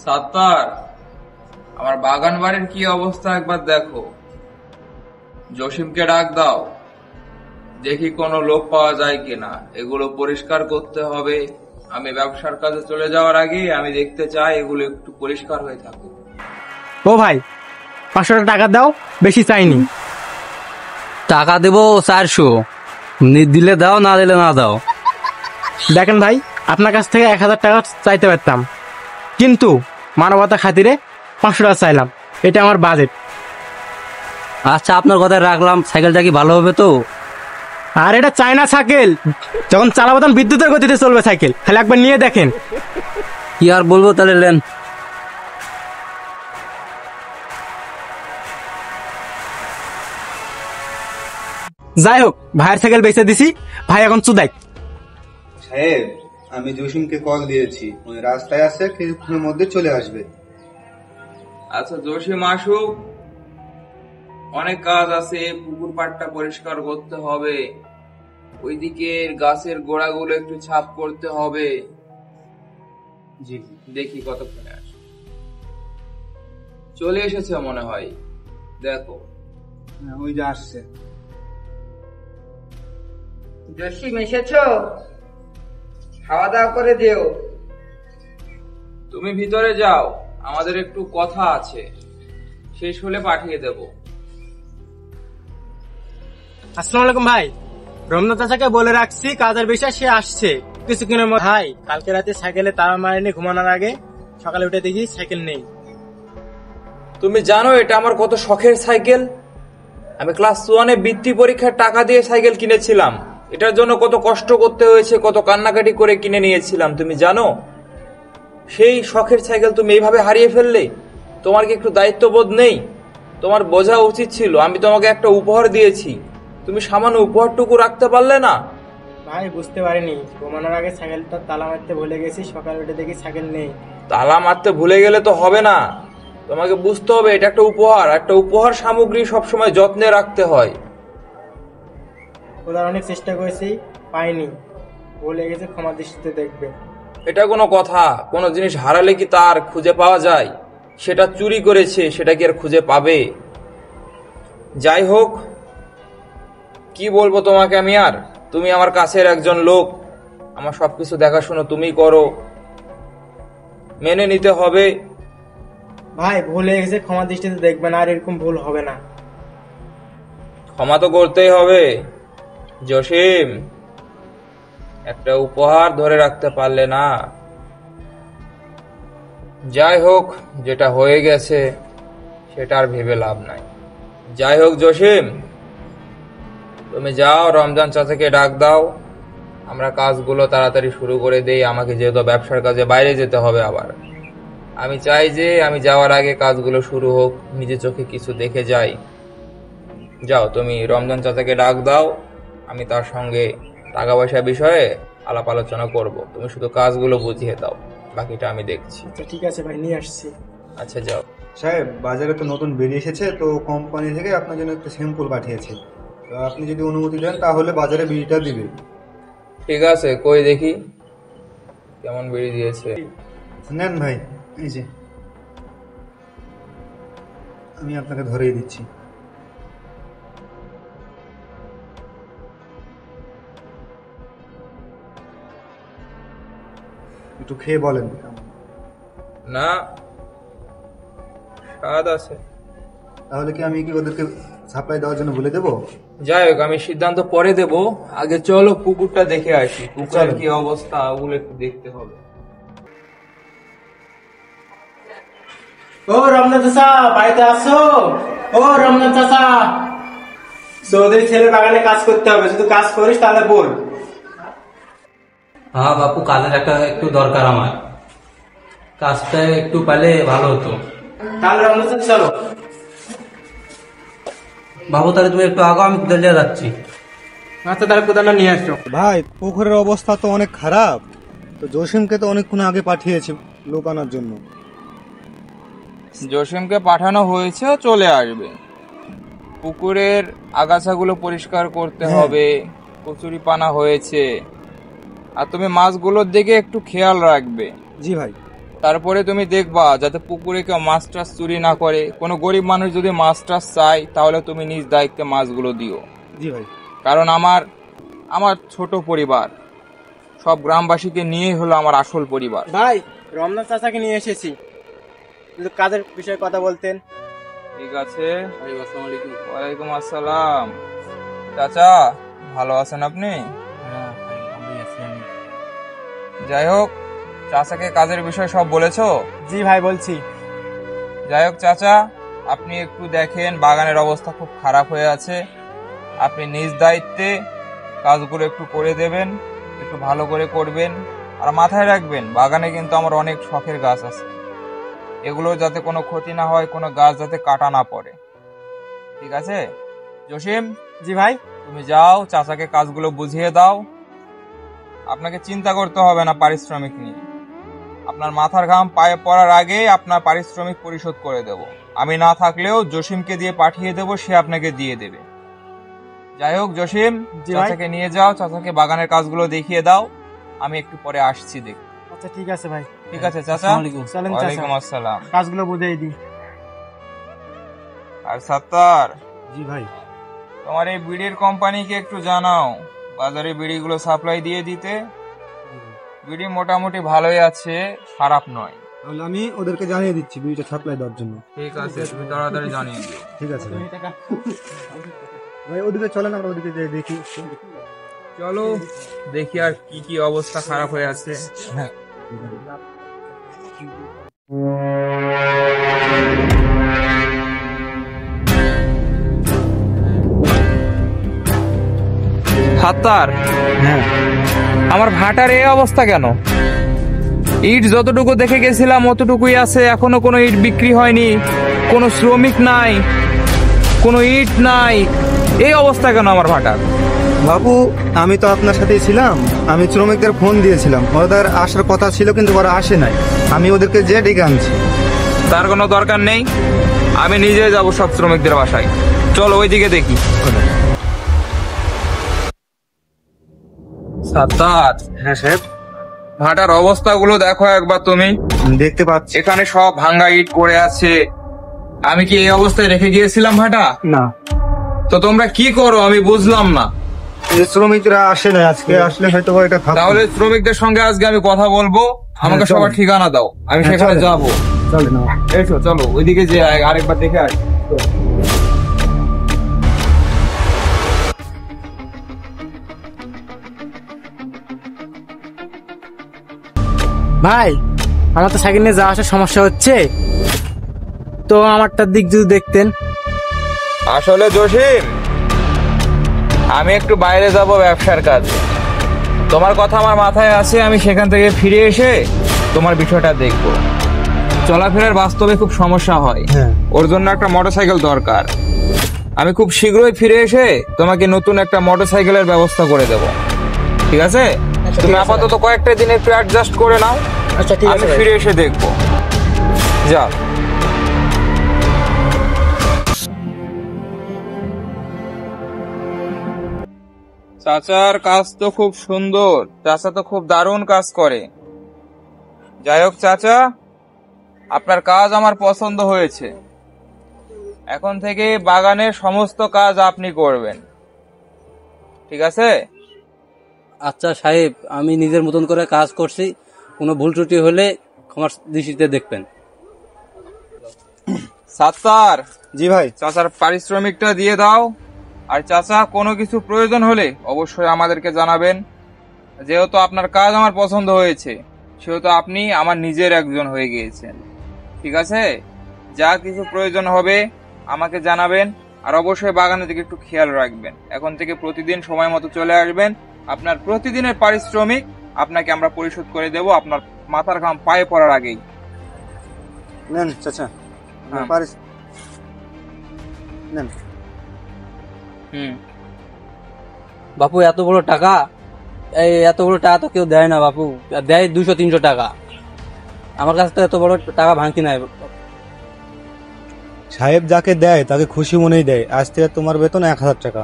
সাত্তার, আমার বাগান বাড়ির কি অবস্থা একবার দেখো। জসিমকে ডাক দাও, দেখি কোনো লোক পাওয়া যায় কিনা। এগুলো পরিষ্কার করতে হবে। আমি ব্যবসার কাজে চলে যাওয়ার আগে আমি দেখতে চাই এগুলো একটু পরিষ্কার হয়ে থাকুক। ও ভাই, 500 টাকা দাও, বেশি চাইনি। টাকা দেবো 400, দিলে দাও, না দিলে না দাও। দেখেন ভাই, আপনার কাছ থেকে 1000 টাকা চাইতে পারতাম, কিন্তু মানবতা খাতিরে 500 টাকা চাইলাম। এটা আমার বাজেট। আচ্ছা, আপনার কথায় রাখলাম। সাইকেলটা কি ভালো হবে তো? আর এটা চায়না সাইকেল, যখন চালাবো তখন বিদ্যুতের গতিতে চলবে সাইকেল। খালি একবার নিয়ে দেখেন। কি আর বলবো, তাহলে নেন। যাই হোক, ভাইয়ের সাইকেল বেচে দিছি। ভাই এখন চুদাই। সাহেব, আমি জসিমকে কল দিয়েছি, ওই রাস্তায় আছে, কিছুক্ষণের মধ্যে চলে আসবে। আচ্ছা জসিম আসুক, অনেক কাজ আছে। পুকুর পাড়টা পরিষ্কার করতে হবে, ওইদিকে গাছের গোড়াগুলো একটু ছাপ করতে হবে। জি। দেখি কতক্ষণে আসে। চলে এসেছে মনে হয়, দেখো। ওই যে আসছে। জসিম এসেছো? খাওয়া দাওয়া করে দিও। তুমি ভিতরে যাও, আমাদের একটু কথা আছে, শেষ হলে পাঠিয়ে দেব। আসসালামু আলাইকুম ভাই। রমনা চাচাকে বলে রাখছি কাজের বিষয়, সে আসছে কিছুক্ষণের মধ্যে। ভাই, কালকে রাতে সাইকেলে তালা মারিনি, ঘুমানোর আগে সকালে উঠে দেখি সাইকেল নেই। তুমি জানো এটা আমার কত শখের সাইকেল? আমি ক্লাস 1-এ বৃত্তি পরীক্ষার টাকা দিয়ে সাইকেল কিনেছিলাম। এটার জন্য কত কষ্ট করতে হয়েছে, কত কান্নাকাটি করে কিনে নিয়েছিলাম, তুমি জানো? সেই শখের সাইকেল তুমি এইভাবে হারিয়ে ফেললে। তোমার কি একটু দায়িত্ববোধ নেই? তোমার বোঝা উচিত ছিল, আমি তোমাকে একটা উপহার দিয়েছি, তুমি সামান্য উপহারটুকু রাখতে পারলে না। ভাই, বুঝতে পারিনি, ঘুমানোর আগে সাইকেলটা তালা মারতে ভুলে গেছি, সকালে উঠে দেখি সাইকেল নেই। তালা মারতে ভুলে গেলে তো হবে না, তোমাকে বুঝতে হবে এটা একটা উপহার। একটা উপহার সামগ্রী সবসময় যত্নে রাখতে হয়। ওদের অনেক চেষ্টা করেছি, পাইনি, ভুলে গেছে, ক্ষমা দৃষ্টিতে দেখবে। এটা কোনো কথা? কোনো জিনিস হারালে কি তার খুঁজে পাওয়া যায়? সেটা চুরি করেছে, সেটা কি আর খুঁজে পাবে? যাই হোক, কি বলবো তোমাকে আমি আর। তুমি আমার কাছের একজন লোক, আমার সবকিছু দেখাশোনা তুমি করো, মেনে নিতে হবে। ভাই, ভুলে গেছে, ক্ষমা দৃষ্টিতে দেখবেন, আর এরকম ভুল হবে না। ক্ষমা তো করতেই হবে। জসিম, একটা উপহার ধরে রাখতে পারলে না। যাই হোক, যেটা হয়ে গেছে সেটা আর ভেবে লাভ নাই। যাই হোক জসিম, তুমি যাও, রমজান চাচাকে ডাক দাও, আমরা কাজগুলো তাড়াতাড়ি শুরু করে দেই। আমাকে যেহেতু ব্যবসার কাজে বাইরে যেতে হবে আবার, আমি চাই যে আমি যাওয়ার আগে কাজগুলো শুরু হোক, নিজে চোখে কিছু দেখে যাই। যাও, তুমি রমজান চাচাকে ডাক দাও, আমি তার সঙ্গে টাকা পয়সা বিষয়ে আলাপ আলোচনা করব। তুমি শুধু কাজগুলো বুঝিয়ে দাও, বাকিটা আমি দেখছি। আচ্ছা ঠিক আছে ভাই, নিয়ে আসছি। আচ্ছা যাও। সাহেব, বাজারে তো নতুন বেরিয়ে এসেছে, তো কোম্পানি থেকে আপনার জন্য একটা স্যাম্পল পাঠিয়েছে। তো আপনি যদি অনুমতি দেন তাহলে বাজারে বিড়িটা দিবে। ঠিক আছে, কই দেখি কেমন বিড়ি দিয়েছে। নেন ভাই, এই যে আমি আপনাকে ধরেই দিচ্ছি। একটু খেয়ে বলেন। না, স্বাদ আছে। তাহলে কি আমি কি ওদেরকে সাপ্লাই দেওয়ার জন্য বলে দেবো? যাই হোক, আমি সিদ্ধান্ত পরে দেব। আগে চলো পুকুরটা দেখে আসি, পুকুরের চলো। কি অবস্থা ওগুলো একটু দেখতে হবে। ও রমনা চাচা, বাড়িতে আসো? ও রমনা চাচা, চৌধুরী ছেলের বাগানে কাজ করতে হবে, যদি কাজ করিস তাহলে বল। হ্যাঁ বাপু, কাজের একটা একটু দরকার আমার, কাজটা একটু পেলে ভালো হতো। তাহলে রমনা চাচা চলো। বাবু, তাহলে তুমি একটু আগো, আমি কোদাল নিয়ে যাচ্ছি। আচ্ছা, তাহলে কোদালটা নিয়ে আসো। ভাই, পুকুরের অবস্থা তো অনেক খারাপ, তো জসিমকে তো অনেকক্ষণ আগে পাঠিয়েছি লোক আনার জন্য। জসিমকে পাঠানো হয়েছে, চলে আসবে। পুকুরের আগাছাগুলো পরিষ্কার করতে হবে, কচুরি পানা হয়েছে, আর তুমি মাছগুলোর দিকে একটু খেয়াল রাখবে। জি ভাই। তারপরে তুমি দেখবা যাতে পুকুরে কেউ মাছ টাছ চুরি না করে। কোনো গরিব মানুষ যদি মাছ টাছ চায় তাহলে তুমি নিজ দায়িত্বে মাছগুলো দিও। জি ভাই। কারণ আমার ছোট পরিবার, সব গ্রামবাসীকে নিয়েই হলো আমার আসল পরিবার। ভাই রমজান চাচাকে নিয়ে এসেছি, কিন্তু কাজের বিষয়ে কথা বলতেন। ঠিক আছে। ওয়ালাইকুম আসসালাম। চাচা ভালো আছেন আপনি? যাই হোক, চাচাকে কাজের বিষয় সব বলেছো? জি ভাই বলছি। যাই হোক চাচা, আপনি একটু দেখেন বাগানের অবস্থা খুব খারাপ হয়ে আছে। আপনি নিজ দায়িত্বে কাজগুলো একটু করে দেবেন, একটু ভালো করে করবেন। আর মাথায় রাখবেন বাগানে কিন্তু আমার অনেক শখের গাছ আছে, এগুলো যাতে কোনো ক্ষতি না হয়, কোনো গাছ যাতে কাটা না পড়ে। ঠিক আছে জসিম? জি ভাই। তুমি যাও চাচাকে কাজগুলো বুঝিয়ে দাও। আপনাকে চিন্তা করতে হবে না পারিশ্রমিক নিয়ে। আপনার মাথার ঘাম পায়ে পড়ার আগে আপনার পারিশ্রমিক পরিশোধ করে দেব। আমি না থাকলেও জসিমকে দিয়ে পাঠিয়ে দেব, সে আপনাকে দিয়ে দেবে। যাই হোক জসিম, চাচাকে নিয়ে যাও, চাচাকে বাগানের কাজগুলো দেখিয়ে দাও। আমি একটু পরে আসছি দেখ। আচ্ছা ঠিক আছে ভাই। ঠিক আছে চাচা। চলেন ওয়ালাইকুম চাচা, আসসালাম। কাজগুলো বুঝিয়ে দিই। আর সাত্তার, জি ভাই। তোমার এই বিড়ির কোম্পানিকে একটু জানাও বাজারে বিড়িগুলো সাপ্লাই দিয়ে দিতে। বিড়ি মোটামুটি ভালোই আছে, খারাপ নয়। তাহলে আমি ওদেরকে জানিয়ে দিচ্ছি বিড়িটা সাপ্লাই দেওয়ার জন্য। ঠিক আছে, তুমি তাড়াতাড়ি জানিয়ে দিও। ঠিক আছে ভাই। ভাই ওদিকে চলেন, আমরা ওদিকে যাই দেখি। চলো দেখি আর কি কি অবস্থা খারাপ হয়ে আছে। হ্যাঁ। সাত্তার, হ্যাঁ আমার ভাটার এই অবস্থা কেন? ইট যতটুকু দেখে গেছিলাম অতটুকুই আছে, এখনো কোনো ইট বিক্রি হয়নি, কোনো শ্রমিক নাই, কোনো ইট নাই। এই অবস্থা কেন আমার ভাটার? বাবু, আমি তো আপনার সাথেই ছিলাম। আমি শ্রমিকদের ফোন দিয়েছিলাম, ওদের আসার কথা ছিল কিন্তু ওরা আসে নাই। আমি ওদেরকে যে ডেকে আনছি। তার কোনো দরকার নেই, আমি নিজে যাব সব শ্রমিকদের বাসায়। চলো ওইদিকে দেখি। সাত্তার, হ্যাঁ সাহেব। ভাটার অবস্থাগুলো দেখো একবার তুমি। দেখতে পাচ্ছি। এখানে সব ভাঙ্গা ইট পড়ে আছে। আমি কি এই অবস্থায় রেখে গিয়েছিলাম ভাটা? না, তো তোমরা কি করো আমি বুঝলাম না। যে শ্রমিকরা আসে না, আজকে আসলে হয়তো এটা থাকতো। তাহলে শ্রমিকদের সঙ্গে আজকে আমি কথা বলবো, আমাকে চলো। সবার ঠিকানা দাও, আমি হ্যাঁ, সেখানে চলো। যাবো। চলে না। এসো চলো ওইদিকে যে আরেকবার দেখে আসি। ভাই আমার তো সাইকেল নিয়ে যাওয়া আসার সমস্যা হচ্ছে, তো আমারটার দিক যদি দেখতেন। আসলে জসিম, আমি একটু বাইরে যাব ব্যবসার কাজে। তোমার কথা আমার মাথায় আছে, আমি সেখান থেকে ফিরে এসে তোমার বিষয়টা দেখবো। চলাফেরার বাস্তবে খুব সমস্যা হয়, হ্যাঁ। ওর জন্য একটা মোটরসাইকেল দরকার। আমি খুব শীঘ্রই ফিরে এসে তোমাকে নতুন একটা মোটরসাইকেলের ব্যবস্থা করে দেব। ঠিক আছে? তুমি আপাতত কয়েকটা দিন একটু অ্যাডজাস্ট করে নাও, আচ্ছা ঠিক আমি আছে ভাই। ফিরে এসে দেখবো। যাও। চাচার কাজ তো খুব সুন্দর, চাচা তো খুব দারুণ কাজ করে। যাই হোক চাচা, আপনার কাজ আমার পছন্দ হয়েছে। এখন থেকে বাগানের সমস্ত কাজ আপনি করবেন, ঠিক আছে? আচ্ছা সাহেব, আমি নিজের মতন করে কাজ করছি, কোনো ভুল ত্রুটি হলে ক্ষমার দৃষ্টিতে দেখবেন। সাত্তার, জি ভাই। চাচার পারিশ্রমিকটা দিয়ে দাও। আর চাচা, কোনো কিছু প্রয়োজন হলে অবশ্যই আমাদেরকে জানাবেন। যেহেতু আপনার কাজ আমার পছন্দ হয়েছে, সেহেতু আপনি আমার নিজের একজন হয়ে গিয়েছেন, ঠিক আছে? যা কিছু প্রয়োজন হবে আমাকে জানাবেন। আর অবশ্যই বাগানের দিকে একটু খেয়াল রাখবেন। এখন থেকে প্রতিদিন সময় মতো চলে আসবেন। আপনার প্রতিদিনের পারিশ্রমিক আপনাকে আমরা পরিশোধ করে দেব, আপনার মাথার ঘাম পায়ে পড়ার আগেই। নেন চাচা, হ্যাঁ। পারিস নেন। বাপু এত বড় টাকা, এত বড় টাকা তো কেউ দেয় না বাপু, দেয় 200-300 টাকা। আমার কাছে তো এত বড় টাকা ভাঙতি নাই। সাহেব যাকে দেয় তাকে খুশি মনেই দেয়। আজ থেকে তোমার বেতন 1000 টাকা।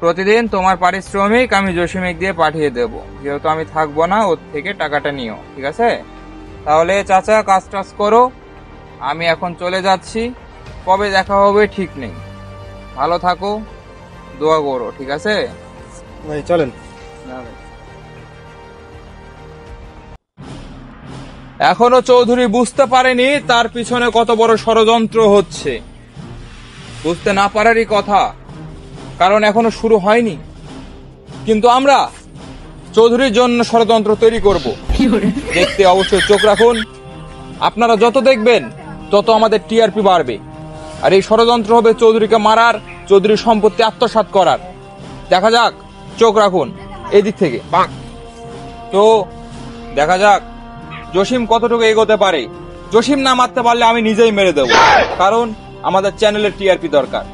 প্রতিদিন তোমার পারিশ্রমিক আমি জসিমিক দিয়ে পাঠিয়ে দেব। যেহেতু আমি থাকবো না, ওর থেকে টাকাটা নিও, ঠিক আছে? তাহলে চাচা কাজ টাজ করো, আমি এখন চলে যাচ্ছি। কবে দেখা হবে ঠিক নেই। ভালো থাকো, দোয়া করো, ঠিক আছে? ভাই চলেন। এখনো চৌধুরী বুঝতে পারেনি তার পিছনে কত বড় ষড়যন্ত্র হচ্ছে। বুঝতে না পারারই কথা, কারণ এখনো শুরু হয়নি। কিন্তু আমরা চৌধুরীর জন্য ষড়যন্ত্র তৈরি করব। দেখতে অবশ্যই চোখ রাখুন। আপনারা যত দেখবেন তত আমাদের টিআরপি বাড়বে। আর এই ষড়যন্ত্র হবে চৌধুরীকে মারার, চৌধুরীর সম্পত্তি আত্মসাৎ করার। দেখা যাক, চোখ রাখুন এদিক থেকে। তো দেখা যাক জসিম কতটুকু এগোতে পারে। জসিম না মারতে পারলে আমি নিজেই মেরে দেব, কারণ আমাদের চ্যানেলের টিআরপি দরকার।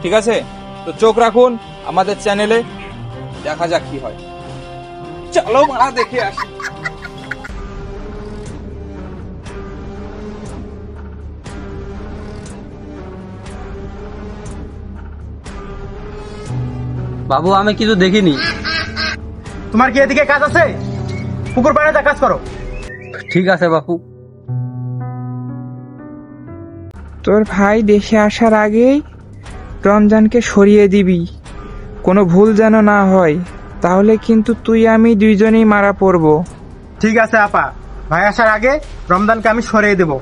ঠিক আছে? তো চোখ রাখুন আমাদের চ্যানেলে, দেখা যাক কি হয়। চলো মারা দেখে আসি। বাবু আমি কিছু দেখিনি। তোমার কি এদিকে কাজ আছে? পুকুর পাড়ে যা কাজ করো। ঠিক আছে বাপু। তোর ভাই দেশে আসার আগেই রমজানকে সরিয়ে দিবি, কোনো ভুল যেন না হয়, তাহলে কিন্তু তুই আমি দুইজনেই মারা পড়বো। ঠিক আছে আপা, ভাই আসার আগে রমজানকে আমি সরিয়ে দেব।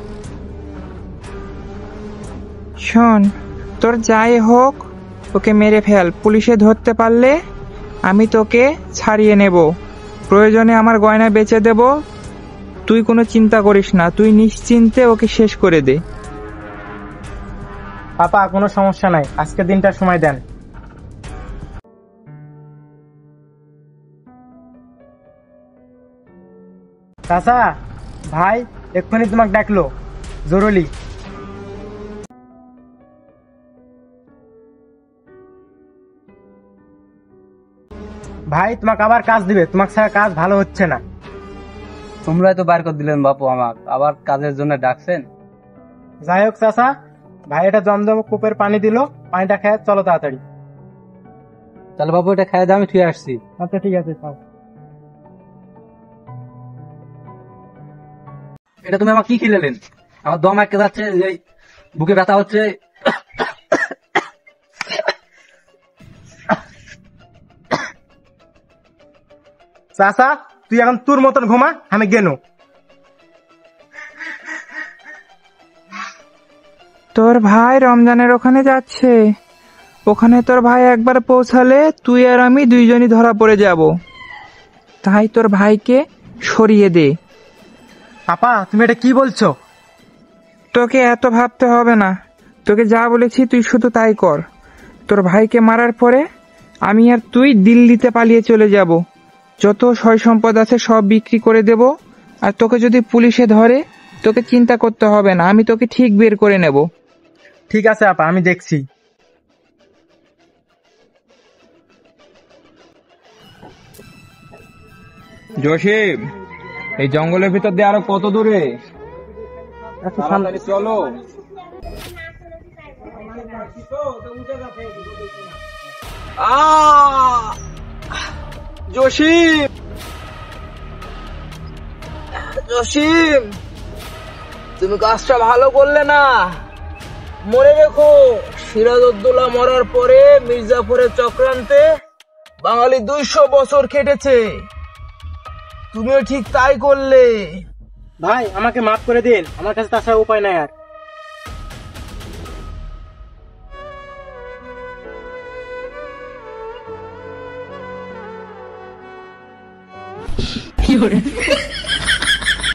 শোন, তোর যাই হোক ওকে মেরে ফেল। পুলিশে ধরতে পারলে আমি তোকে ছাড়িয়ে নেব, প্রয়োজনে আমার গয়না বেচে দেব। তুই কোনো চিন্তা করিস না, তুই নিশ্চিন্তে ওকে শেষ করে দে। আপা কোনো সমস্যা নাই, আজকে দিনটা সময় দেন। চাচা, ভাই এক্ষুনি তোমাকে ডাকলো, জরুরি। ভাই তোমাকে আবার কাজ দিবে, তোমাকে ছাড়া কাজ ভালো হচ্ছে না। তোমরাই তো বার করে দিলেন বাপু, আমার আবার কাজের জন্য ডাকছেন। যাই হোক চাচা, ভাই এটা জমজম কূপের পানি দিল, পানিটা খেয়ে চলো তাড়াতাড়ি। তাহলে বাপু এটা খাই দিয়ে আমি ফিরে আসছি। আচ্ছা ঠিক আছে, চল। এটা তুমি আমার কি খেলেলেন? আমার দম আটকে যাচ্ছে, এই বুকে ব্যথা হচ্ছে। চাচা তুই এখন তোর মতন ঘুমা, আমি গেনু। তোর ভাই রমজানের ওখানে যাচ্ছে, ওখানে তোর ভাই একবার পৌঁছালে তুই আর আমি দুইজনই ধরা পড়ে যাব। তাই তোর ভাইকে সরিয়ে দে। আপা তুমি এটা কি বলছো? তোকে এত ভাবতে হবে না, তোকে যা বলেছি তুই শুধু তাই কর। তোর ভাইকে মারার পরে আমি আর তুই দিল্লিতে পালিয়ে চলে যাব, যত সয় সম্পদ আছে সব বিক্রি করে দেব। আর তোকে যদি পুলিশে ধরে তোকে চিন্তা করতে হবে না, আমি তোকে ঠিক বের করে নেব। ঠিক আছে আপা, আমি দেখছি। জসিম, এই জঙ্গলের ভিতর দিয়ে আরো কত দূরে? তাড়াতাড়ি চলো। জসিম, জসিম, তুমি কাজটা ভালো করলে না। মনে রেখো, সিরাজউদ্দৌলা মরার পরে মির্জাফরের চক্রান্তে বাঙালি 200 বছর খেটেছে। তুমিও ঠিক তাই করলে। ভাই আমাকে মাফ করে দিন, আমার কাছে তাছাড়া উপায় নাই আর।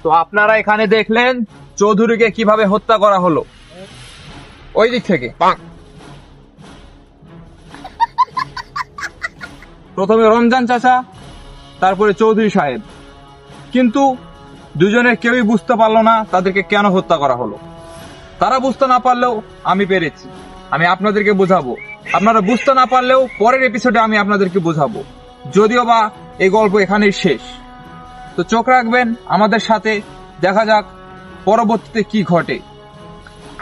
তো আপনারা এখানে দেখলেন চৌধুরীকে কিভাবে হত্যা করা হলো ওই দিক থেকে। প্রথমে রমজান চাচা, তারপরে চৌধুরী সাহেব। কিন্তু দুজনের কেউই বুঝতে পারলো না তাদেরকে কেন হত্যা করা হলো। তারা বুঝতে না পারলেও আমি পেরেছি, আমি আপনাদেরকে বোঝাবো। আপনারা বুঝতে না পারলেও পরের এপিসোডে আমি আপনাদেরকে বোঝাবো, যদিও বা এই গল্প এখানেই শেষ। তো চোখ রাখবেন আমাদের সাথে, দেখা যাক পরবর্তীতে কি ঘটে।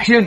আসেন।